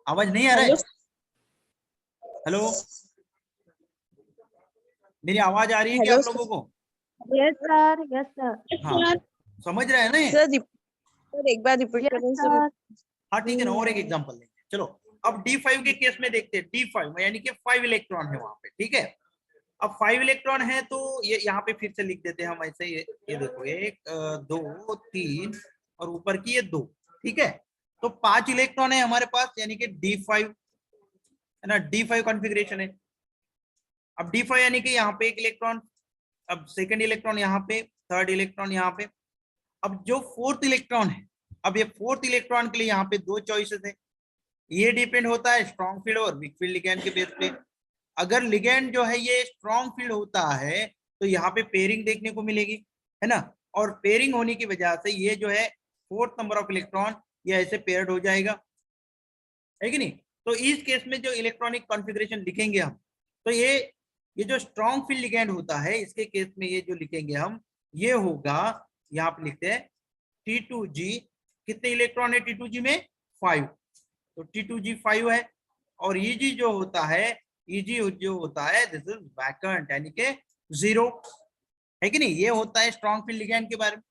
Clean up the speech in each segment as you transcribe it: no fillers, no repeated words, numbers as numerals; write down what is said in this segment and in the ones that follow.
आवाज नहीं आ रहा हेलो। है? हेलो, मेरी आवाज आ रही है क्या हेलो आप लोगों को? Yes sir, yes sir. हाँ, सर। समझ रहे हैं ना ये? सर एक बार रिपीट यस करें सर। सर। हाँ ठीक है ना, और एक एग्जांपल लेंगे चलो। अब D5 के केस में देखते हैं। D5 यानी कि 5 इलेक्ट्रॉन है वहां पे, ठीक है। अब 5 इलेक्ट्रॉन है तो ये यहाँ पे फिर से लिख देते हैं हम ऐसे। ये देखो, एक दो तीन और ऊपर की ये दो, ठीक है। तो 5 इलेक्ट्रॉन है हमारे पास, यानी कि D5 है ना। D5 कॉन्फ़िगरेशन है। अब D5 यानी कि यहाँ पे एक इलेक्ट्रॉन, अब सेकंड इलेक्ट्रॉन यहाँ पे, थर्ड इलेक्ट्रॉन यहाँ पे। अब जो फोर्थ इलेक्ट्रॉन है, अब ये फोर्थ इलेक्ट्रॉन के लिए यहाँ पे दो चॉइसेस है। ये डिपेंड होता है स्ट्रॉन्ग फील्ड और वीक फील्ड लिगैंड के बेस पे। अगर लिगैंड जो है ये स्ट्रॉन्ग फील्ड होता है तो यहाँ पे पेयरिंग देखने को मिलेगी, है ना। और पेयरिंग होने की वजह से ये जो है फोर्थ नंबर ऑफ इलेक्ट्रॉन ये ऐसे पेयर्ड हो जाएगा, है कि नहीं। तो इस केस में जो इलेक्ट्रॉनिक कॉन्फ़िगरेशन लिखेंगे हम, तो ये जो स्ट्रॉन्ग फील्ड लिगैंड होता है इसके केस में ये जो लिखेंगे हम, ये होगा, यहाँ पे लिखते हैं T2G। कितने इलेक्ट्रॉन है T2G में? 5। तो T2G 5 है। और Eg जो होता है, Eg जो होता है दिस इज वैकेंट, यानी कि जीरो, है कि नहीं। ये होता है स्ट्रॉन्ग फील्ड लिगैंड के बारे में।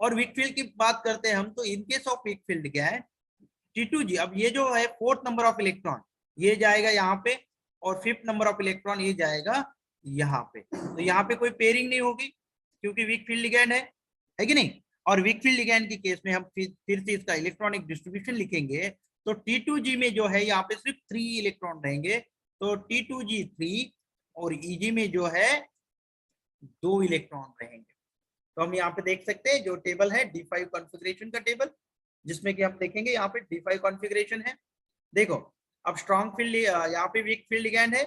और वीक फील्ड की बात करते हैं हम, तो in case of weak field क्या है, T2G। अब ये जो है फोर्थ नंबर ऑफ इलेक्ट्रॉन ये जाएगा यहाँ पे, और फिफ्थ नंबर ऑफ इलेक्ट्रॉन ये जाएगा यहाँ पे। तो यहाँ पे कोई पेयरिंग नहीं होगी क्योंकि वीक फील्ड लिगैंड है कि नहीं। और वीक फील्ड लिगैंड के केस में हम फिर से इसका इलेक्ट्रॉनिक डिस्ट्रीब्यूशन लिखेंगे। तो T2G में जो है यहाँ पे सिर्फ 3 इलेक्ट्रॉन रहेंगे, तो T2G 3। और Eg में जो है 2 इलेक्ट्रॉन रहेंगे। तो हम यहाँ पे देख सकते हैं जो टेबल है D5 कॉन्फ़िगरेशन का टेबल, जिसमें कि हम देखेंगे यहाँ पे D5 कॉन्फ़िगरेशन है। देखो, अब स्ट्रॉन्ग फील्ड यहाँ पे वीक फील्ड लिगैंड है,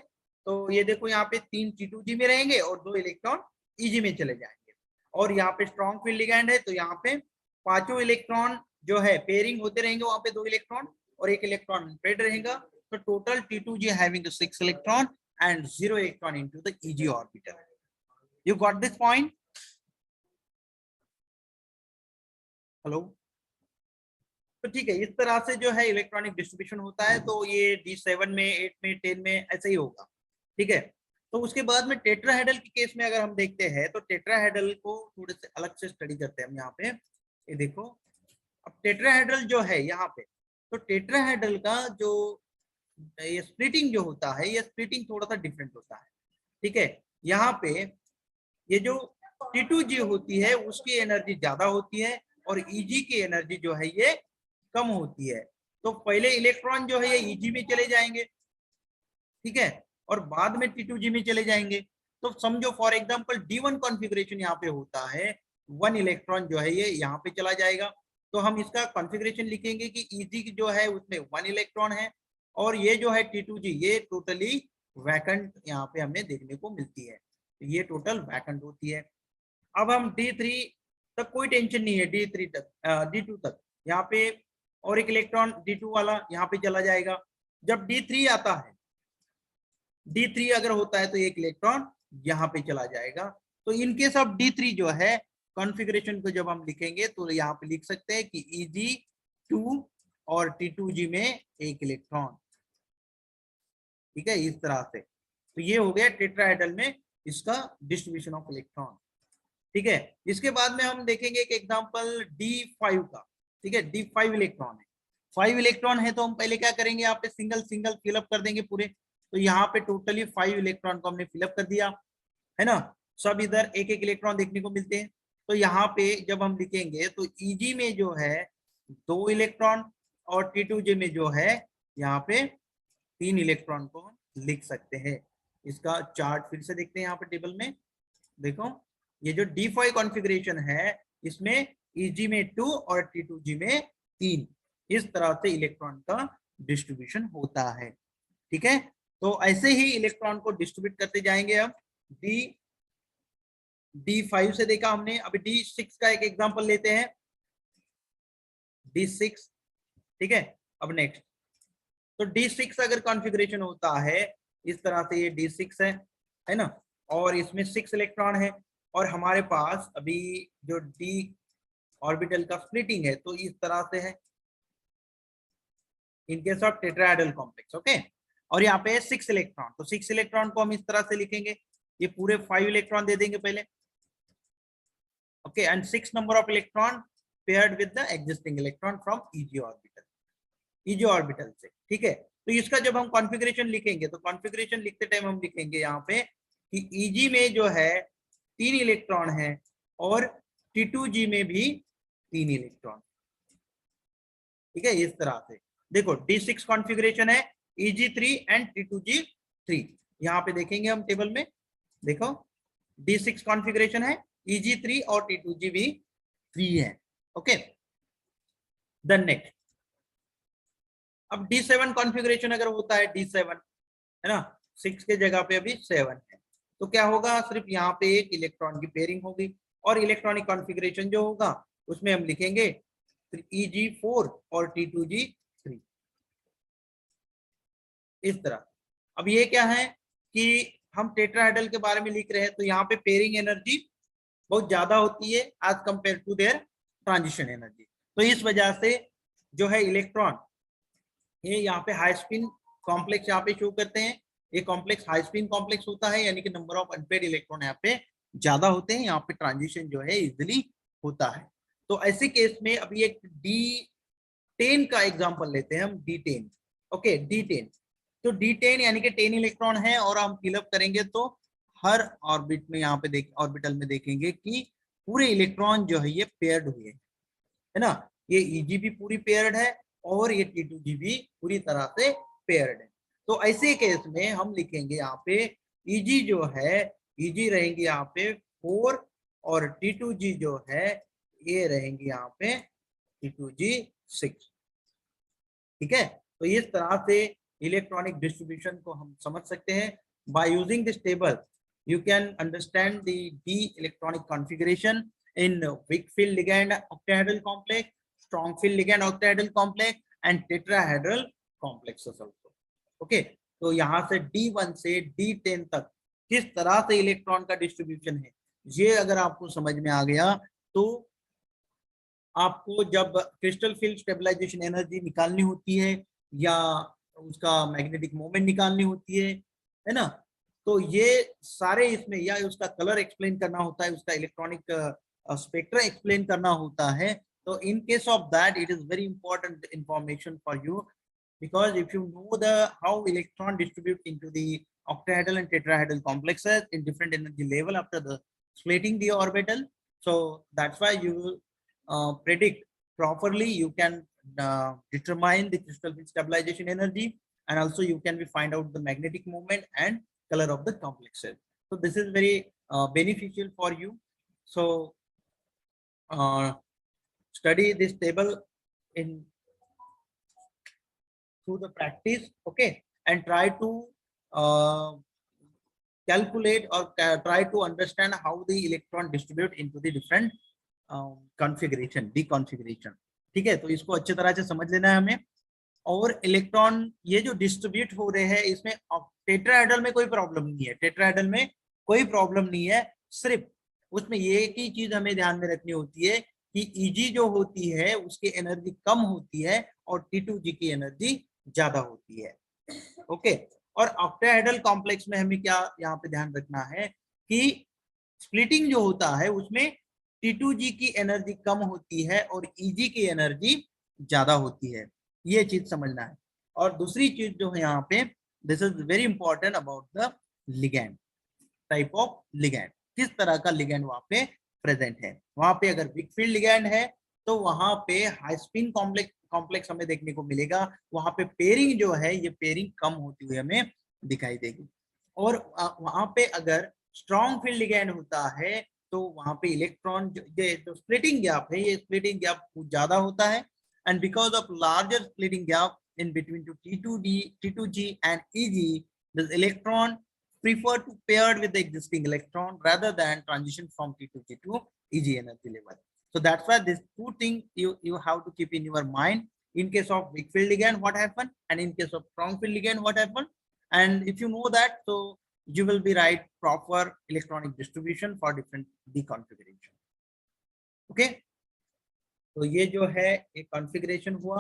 तो ये देखो यहाँ पे 3 T2G में रहेंगे और 2 इलेक्ट्रॉन Eg में चले जाएंगे। और यहाँ पे स्ट्रॉन्ग फील्ड लिगैंड है, तो यहाँ पे पांचों इलेक्ट्रॉन जो है पेयरिंग होते रहेंगे, वहां पे 2 इलेक्ट्रॉन और 1 इलेक्ट्रॉन पेड रहेगा। तो total T2G having 6 electron and 0 electron into the Eg orbital. You got this point? Hello. तो ठीक है, इस तरह से जो है इलेक्ट्रॉनिक डिस्ट्रीब्यूशन होता है। तो ये D7 में, 8 में, 10 में ऐसे ही होगा, ठीक है। तो उसके बाद में टेट्राहेड्रल के केस में अगर हम देखते हैं, तो टेट्राहेड्रल को थोड़े से अलग से स्टडी करते हैं हम यहाँ पे। ये देखो, अब टेट्राहेड्रल जो है यहाँ पे, तो टेट्राहेड्रल का जो ये स्प्लिटिंग जो होता है, ये स्प्लिटिंग थोड़ा सा डिफरेंट होता है, ठीक है। यहाँ पे ये जो T2G होती है उसकी एनर्जी ज्यादा होती है, और Eg की एनर्जी जो है ये कम होती है। तो पहले इलेक्ट्रॉन जो है ये Eg में चले जाएंगे, ठीक है, और बाद में T2G में चले जाएंगे। तो समझो फॉर एग्जांपल D1 कॉन्फ़िगरेशन यहाँ पे होता है, 1 इलेक्ट्रॉन जो है ये यहाँ पे चला जाएगा। तो हम इसका कॉन्फ़िगरेशन लिखेंगे कि Eg जो है उसमें 1 इलेक्ट्रॉन है, और ये जो है T2G ये टोटली वैकेंट यहाँ पे हमें देखने को मिलती है। तो ये टोटल वैकेंट होती है। अब हम D3 तक कोई टेंशन नहीं है, D3 तक, D2 तक यहाँ पे और एक इलेक्ट्रॉन D2 वाला यहाँ पे चला जाएगा। जब D3 आता है, D3 अगर होता है तो एक इलेक्ट्रॉन यहाँ पे चला जाएगा। तो इनकेस ऑफ D3 जो है कॉन्फ़िगरेशन को जब हम लिखेंगे तो यहाँ पे लिख सकते हैं कि Eg2 और T2G में एक इलेक्ट्रॉन, ठीक है, इस तरह से। तो ये हो गया टेट्राहेड्रल में इसका डिस्ट्रीब्यूशन ऑफ इलेक्ट्रॉन, ठीक है। इसके बाद में हम देखेंगे एक एग्जांपल D5 का, ठीक है। D5 इलेक्ट्रॉन है, 5 इलेक्ट्रॉन है, तो हम पहले क्या करेंगे, यहाँ पे सिंगल सिंगल फिलअप कर देंगे पूरे। तो यहाँ पे टोटली 5 इलेक्ट्रॉन को हमने फिलअप कर दिया, है ना। सब इधर एक एक इलेक्ट्रॉन देखने को मिलते हैं। तो यहाँ पे जब हम लिखेंगे तो Eg में जो है 2 इलेक्ट्रॉन, और T2G में जो है यहाँ पे 3 इलेक्ट्रॉन को हम लिख सकते हैं। इसका चार्ट फिर से देखते हैं यहाँ पे टेबल में। देखो, ये जो D5 कॉन्फ़िगरेशन है इसमें Eg में 2 और T2G में 3, इस तरह से इलेक्ट्रॉन का डिस्ट्रीब्यूशन होता है, ठीक है। तो ऐसे ही इलेक्ट्रॉन को डिस्ट्रीब्यूट करते जाएंगे हम। D5 से देखा हमने, अभी D6 का एक एग्जांपल लेते हैं। D6, ठीक है। अब नेक्स्ट, तो D6 अगर कॉन्फ़िगरेशन होता है इस तरह से, ये D6 है ना, और इसमें 6 इलेक्ट्रॉन है, और हमारे पास अभी जो D ऑर्बिटल का स्प्लिटिंग है तो इस तरह से है, in case of tetrahedral complex. Okay, और यहाँ पे 6 इलेक्ट्रॉन, तो 6 इलेक्ट्रॉन को हम इस तरह से लिखेंगे, ये पूरे 5 इलेक्ट्रॉन दे देंगे पहले। Okay, and 6 number of electron paired with the existing electron from easy orbital, easy orbital से। ठीक है, तो इसका जब हम कॉन्फ़िगरेशन लिखेंगे तो कॉन्फ़िगरेशन लिखते टाइम हम लिखेंगे यहाँ पे कि ईजी में जो है 3 इलेक्ट्रॉन है और T2G में भी 3 इलेक्ट्रॉन। ठीक है, इस तरह से देखो D6 कॉन्फ़िगरेशन है, Eg3 एंड T2G3। यहाँ पे देखेंगे हम टेबल में, देखो D6 कॉन्फ़िगरेशन है, Eg3 और T2G भी 3 है। ओके, देन नेक्स्ट, अब D7 कॉन्फ़िगरेशन अगर होता है, D7 है ना, 6 के जगह पे अभी 7 है, तो क्या होगा, सिर्फ यहाँ पे एक इलेक्ट्रॉन की पेयरिंग होगी और इलेक्ट्रॉनिक कॉन्फ़िगरेशन जो होगा उसमें हम लिखेंगे Eg4 और T2G3 इस तरह। अब ये क्या है कि हम टेट्राहेड्रल के बारे में लिख रहे हैं, तो यहाँ पे पेयरिंग एनर्जी बहुत ज्यादा होती है as compare to their transition energy. तो इस वजह से जो है इलेक्ट्रॉन ये यहाँ पे हाई स्पिन कॉम्प्लेक्स यहाँ पे शो करते हैं, ये कॉम्प्लेक्स हाई स्पिन कॉम्प्लेक्स होता है, यानी कि नंबर ऑफ अनपेयर्ड इलेक्ट्रॉन यहाँ पे ज्यादा होते हैं, यहाँ पे ट्रांजिशन जो है इजिली होता है। तो ऐसे केस में अभी एक D10 का एग्जांपल लेते हैं हम, D10। ओके, D10, तो D10 यानी कि 10 इलेक्ट्रॉन है और हम फिलअप करेंगे तो हर ऑर्बिट में यहाँ पे ऑर्बिटल में देखेंगे कि पूरे इलेक्ट्रॉन जो है ये पेयर्ड हुए है ना, ये Eg भी पूरी पेयर्ड है और ये T2G भी पूरी तरह से पेयर्ड है। तो ऐसे केस में हम लिखेंगे यहाँ पे Eg जो है, Eg रहेंगे यहाँ पे 4 और T2G जो है ये रहेंगे यहाँ पे T2G6। ठीक है, तो इस तरह से इलेक्ट्रॉनिक डिस्ट्रीब्यूशन को हम समझ सकते हैं। By using this table you can understand the D electronic configuration in weak field ligand octahedral complex, strong field ligand octahedral complex and tetrahedral complexes also. Okay, तो यहाँ से D1 से D10 तक किस तरह से इलेक्ट्रॉन का डिस्ट्रीब्यूशन है, ये अगर आपको समझ में आ गया तो आपको जब क्रिस्टल फील्ड स्टेबलाइजेशन एनर्जी निकालनी होती है या उसका मैग्नेटिक मोमेंट निकालनी होती है ना, तो ये सारे इसमें, या उसका कलर एक्सप्लेन करना होता है, उसका इलेक्ट्रॉनिक स्पेक्ट्रा एक्सप्लेन करना होता है, तो in case of that it is very important information for you, because if you know the how electron distribute into the octahedral and tetrahedral complexes in different energy level after the splitting the orbital, so that's why you predict properly, you can determine the crystal field stabilization energy, and also you can find out the magnetic moment and color of the complexes. So this is very beneficial for you. So study this table in through the practice, okay, and try to calculate or try to understand how the electron distribute into the different configuration, D configuration. ठीक है, तो इसको अच्छी तरह से समझ लेना है हमें। और इलेक्ट्रॉन ये जो डिस्ट्रीब्यूट हो रहे हैं इसमें टेट्राहेड्रल में कोई प्रॉब्लम नहीं है, टेट्राहेड्रल में कोई प्रॉब्लम नहीं है, सिर्फ उसमें ये एक ही चीज हमें ध्यान में रखनी होती है कि Eg जो होती है उसकी एनर्जी कम होती है और T2G की एनर्जी ज्यादा होती है। ओके, और ऑक्टाहेड्रल कॉम्प्लेक्स में हमें क्या यहाँ पे ध्यान रखना है कि स्प्लिटिंग जो होता है उसमें T2G की एनर्जी कम होती है और Eg की एनर्जी ज्यादा होती है, ये चीज समझना है। और दूसरी चीज जो है यहाँ पे, this is very important about the ligand, type of ligand, किस तरह का लिगैंड वहां पे प्रेजेंट है। वहां पे अगर वीक फील्ड लिगैंड है तो वहां पे हाई स्पिन कॉम्प्लेक्स हमें देखने को मिलेगा, वहां पे पेयरिंग जो है ये पेयरिंग कम होती हुई हमें दिखाई देगी। और वहां पे अगर स्ट्रॉन्ग फील्ड लिगैंड होता है तो वहां पे इलेक्ट्रॉन जो स्प्लिटिंग गैप है, ये स्प्लिटिंग गैप ज्यादा होता है, and because of larger splitting gap in between to T2G and Eg, the electron prefer to paired with the existing electron rather than transition from T2G to Eg energy level. So that's why these two things you have to keep in your mind. In case of weak field ligand, what happened, and in case of strong field ligand, what happened. And if you know that, so you will be right proper electronic distribution for different D configuration. Okay. तो ये जो है एक configuration हुआ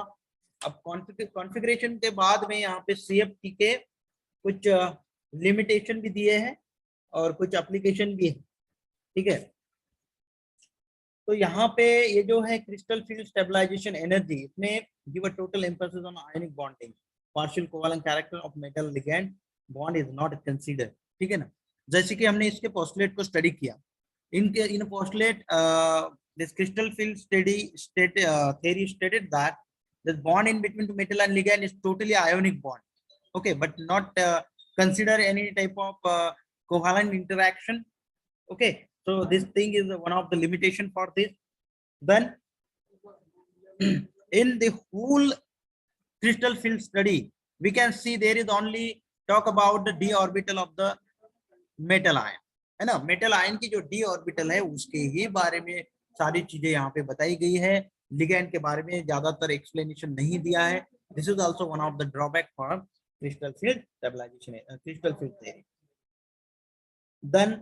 अब configuration के बाद में यहाँ पे CFT के कुछ लिमिटेशन भी दिए हैं और कुछ एप्लीकेशन भी है, ठीक है। तो यहाँ पे ये जो है क्रिस्टल फील्ड स्टेबलाइजेशन एनर्जी, इसमें give a total emphasis on ionic bonding, partial covalent character of metal ligand bond is not considered, ठीक है ना। जैसे कि हमने इसके पोस्टुलेट को स्टडी किया, in postulate this crystal field theory stated that the bond in between the metal and ligand is totally ionic bond, okay, but not consider any type of covalent interaction, okay. So this thing is one of the limitation for this. Then in the whole crystal field study, we can see there is only talk about the d orbital of the metal ion, है ना। Metal ion की जो d orbital है उसके ही बारे में सारी चीजें यहाँ पे बताई गई है, लिगैंड के बारे में ज्यादातर एक्सप्लेनेशन नहीं दिया है। This is also one of the drawback for crystal field stabilization, crystal field theory. Then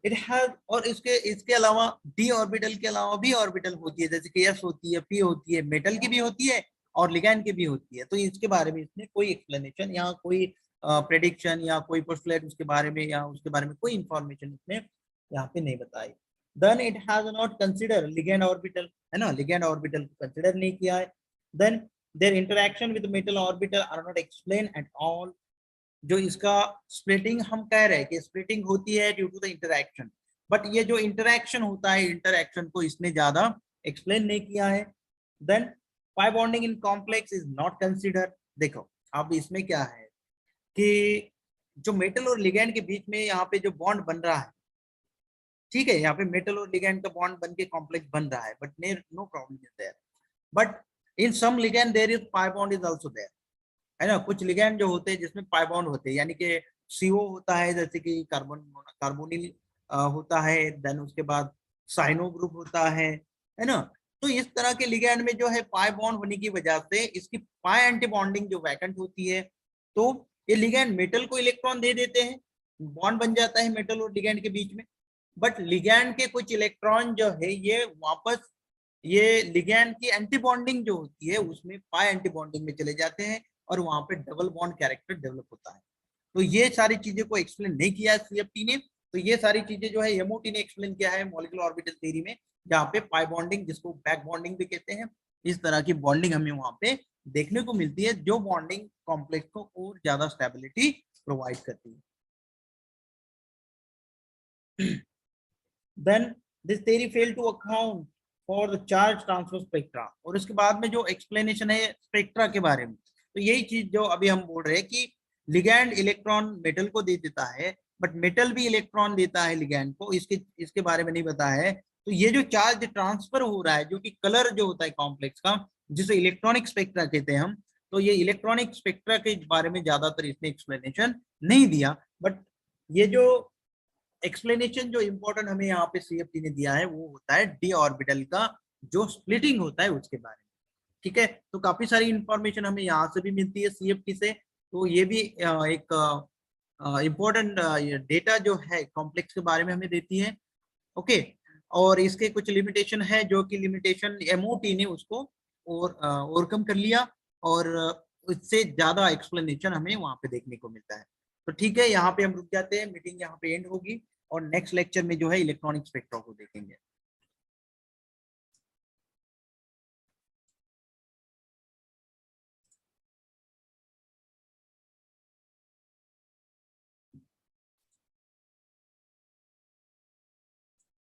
it has, और इसके अलावा d ऑर्बिटल के अलावा भी ऑर्बिटल होती है, जैसे कि s होती है, p होती है, मेटल की भी होती है और लिगैंड की भी होती है। तो इसके बारे में इसने कोई एक्सप्लेनेशन या कोई प्रेडिक्शन या कोई पोस्टुलेट उसके बारे में या उसके बारे में कोई इंफॉर्मेशन इसने यहाँ पे नहीं बताई। Then it has not consider ligand orbital, है ना, लिगैंड ऑर्बिटल को कंसीडर नहीं किया है। Then their interaction with metal orbital are not explain at all. जो इसका स्प्लिटिंग हम कह रहे हैं कि स्प्लिटिंग होती है due to the interaction, but ये जो इंटरेक्शन होता है, इंटरेक्शन को इसने ज्यादा एक्सप्लेन नहीं किया है। Then pi bonding in complex is not consider. देखो अब इसमें क्या है कि जो मेटल और लिगैंड के बीच में यहाँ पे जो बॉन्ड बन रहा है, ठीक है, यहाँ पे मेटल और लिगैंड का बॉन्ड बन के कॉम्प्लेक्स बन रहा है, but no problem is there. But in some ligand there is pi bond is also there, है ना। कुछ लिगैंड जो होते हैं जिसमें पाई बॉन्ड होते हैं, यानी कि CO होता है, जैसे कि कार्बोनिल होता है, देन उसके बाद साइनो ग्रुप होता है ना। तो इस तरह के लिगैंड में जो है पाई बॉन्ड होने की वजह से इसकी पाई एंटी बॉन्डिंग जो वैकेंट होती है, तो ये लिगैंड मेटल को इलेक्ट्रॉन दे देते हैं, बॉन्ड बन जाता है मेटल और लिगैंड के बीच में। बट लिगैंड के कुछ इलेक्ट्रॉन जो है ये वापस ये लिगैंड की एंटी बॉन्डिंग जो होती है उसमें पाई एंटी बॉन्डिंग में चले जाते हैं और वहां पे डबल बॉन्ड कैरेक्टर डेवलप होता है। तो ये सारी चीजें को एक्सप्लेन नहीं किया CFT ने, तो ये सारी चीजें जो है MOT ने एक्सप्लेन किया है मॉलिक्यूलर ऑर्बिटल थ्योरी में, जहाँ पे पाई बॉन्डिंग, जिसको बैक बॉन्डिंग भी कहते हैं, इस तरह की बॉन्डिंग हमें वहां पे देखने को मिलती है, जो बॉन्डिंग कॉम्प्लेक्स को और ज्यादा स्टेबिलिटी प्रोवाइड करती है। Then this theory failed to account for the charge transfer spectra। और इसके बाद में जो एक्सप्लेनेशन है स्पेक्ट्रा के बारे में, तो यही चीज जो अभी हम बोल रहे हैं कि लिगैंड इलेक्ट्रॉन मेटल को दे देता है, बट मेटल भी इलेक्ट्रॉन देता है लिगैंड को, इसके बारे में नहीं बताया है। तो ये जो चार्ज ट्रांसफर हो रहा है, जो कि कलर जो होता है कॉम्प्लेक्स का, जिसे इलेक्ट्रॉनिक स्पेक्ट्रा कहते हैं हम, तो ये इलेक्ट्रॉनिक स्पेक्ट्रा के बारे में ज्यादातर इसने एक्सप्लेनेशन नहीं दिया। बट ये जो एक्सप्लेनेशन जो इंपॉर्टेंट हमें यहाँ पे CFT ने दिया है वो होता है d ऑर्बिटल का जो स्प्लिटिंग होता है उसके बारे में, ठीक है। तो काफी सारी इंफॉर्मेशन हमें यहाँ से भी मिलती है CFT से, तो ये भी एक इम्पोर्टेंट डेटा जो है कॉम्प्लेक्स के बारे में हमें देती है, ओके। और इसके कुछ लिमिटेशन है, जो कि लिमिटेशन MOT ने उसको ओवरकम कर लिया, और इससे ज्यादा एक्सप्लेनेशन हमें वहां पे देखने को मिलता है। तो ठीक है, यहाँ पे हम रुक जाते हैं, मीटिंग यहाँ पे एंड होगी और नेक्स्ट लेक्चर में जो है इलेक्ट्रॉनिक स्पेक्ट्रा को देखेंगे।